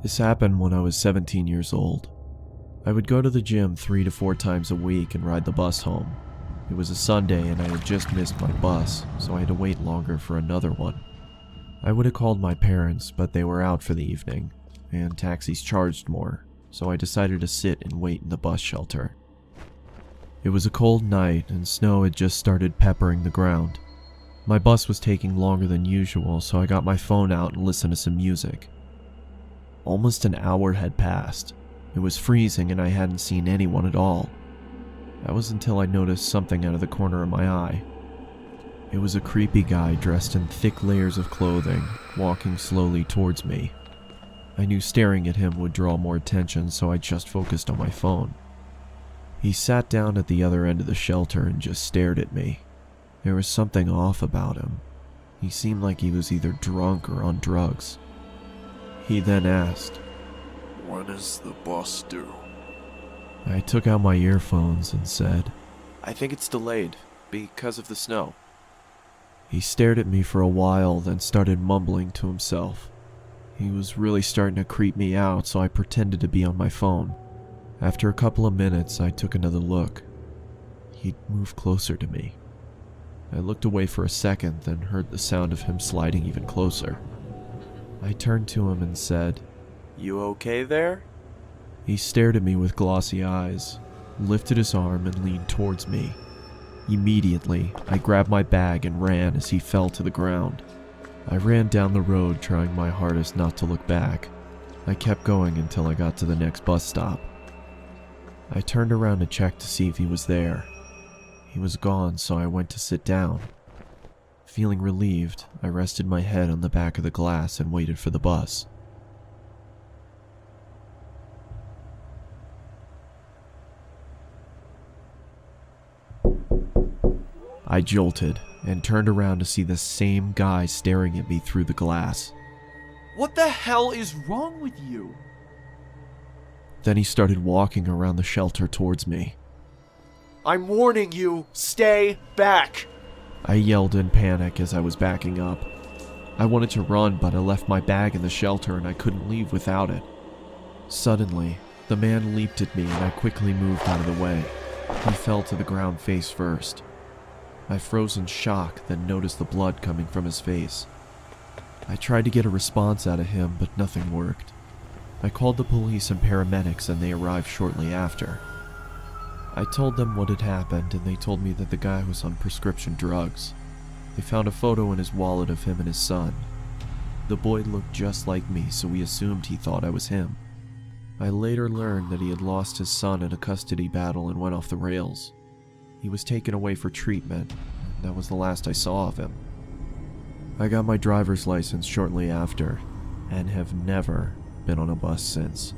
This happened when I was 17 years old. I would go to the gym 3 to 4 times a week and ride the bus home. It was a Sunday and I had just missed my bus, so I had to wait longer for another one. I would have called my parents, but they were out for the evening, and taxis charged more, so I decided to sit and wait in the bus shelter. It was a cold night and snow had just started peppering the ground. My bus was taking longer than usual, so I got my phone out and listened to some music. Almost an hour had passed. It was freezing and I hadn't seen anyone at all. That was until I noticed something out of the corner of my eye. It was a creepy guy dressed in thick layers of clothing, walking slowly towards me. I knew staring at him would draw more attention, so I just focused on my phone. He sat down at the other end of the shelter and just stared at me. There was something off about him. He seemed like he was either drunk or on drugs. He then asked, "When is the bus due?" I took out my earphones and said, "I think it's delayed, because of the snow." He stared at me for a while, then started mumbling to himself. He was really starting to creep me out, so I pretended to be on my phone. After a couple of minutes, I took another look. He'd moved closer to me. I looked away for a second, then heard the sound of him sliding even closer. I turned to him and said, "You okay there?" He stared at me with glossy eyes, lifted his arm and leaned towards me. Immediately, I grabbed my bag and ran as he fell to the ground. I ran down the road, trying my hardest not to look back. I kept going until I got to the next bus stop. I turned around to check to see if he was there. He was gone, so I went to sit down. Feeling relieved, I rested my head on the back of the glass and waited for the bus. I jolted and turned around to see the same guy staring at me through the glass. What the hell is wrong with you? Then he started walking around the shelter towards me. I'm warning you, stay back! I yelled in panic as I was backing up. I wanted to run, but I left my bag in the shelter and I couldn't leave without it. Suddenly, the man leaped at me and I quickly moved out of the way. He fell to the ground face first. I froze in shock, then noticed the blood coming from his face. I tried to get a response out of him, but nothing worked. I called the police and paramedics and they arrived shortly after. I told them what had happened and they told me that the guy was on prescription drugs. They found a photo in his wallet of him and his son. The boy looked just like me, so we assumed he thought I was him. I later learned that he had lost his son in a custody battle and went off the rails. He was taken away for treatment, and that was the last I saw of him. I got my driver's license shortly after, and have never been on a bus since.